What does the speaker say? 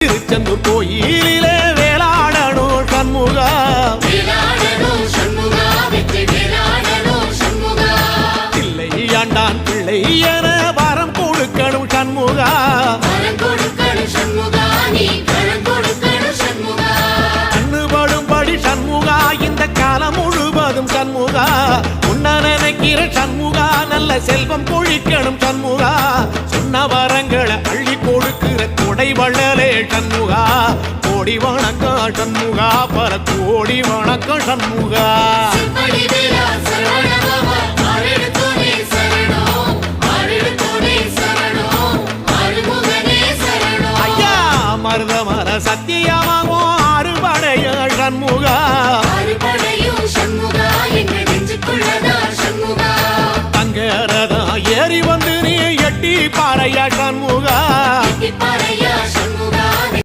திருச்செந்தூர் கோயிலிலே வேளாடணும் சண்முகா, பிள்ளை ஆண்டான் பிள்ளை என வரம் கொடுக்கணும் சண்முகா, கண்ணுபடும்படி சண்முகா இந்த காலம் முழுவதும் சண்முகா, உன்ன நினைக்கிற சண்முகா நல்ல செல்வம் பொழிக்கணும் சண்முகா, சொன்ன வரங்களை அள்ளி கொடுக்கிற கொடை வள்ளலே சண்முகா, கோடி வணக்கம் சண்முகா, பல கோடி வணக்கம் சண்முகா. ஐயா மருதமர சத்தியமாகும் அறுபடைய சண்முகா, தங்கரதா ஏறி வந்து நீ எட்டி பாறையா சண்முகா.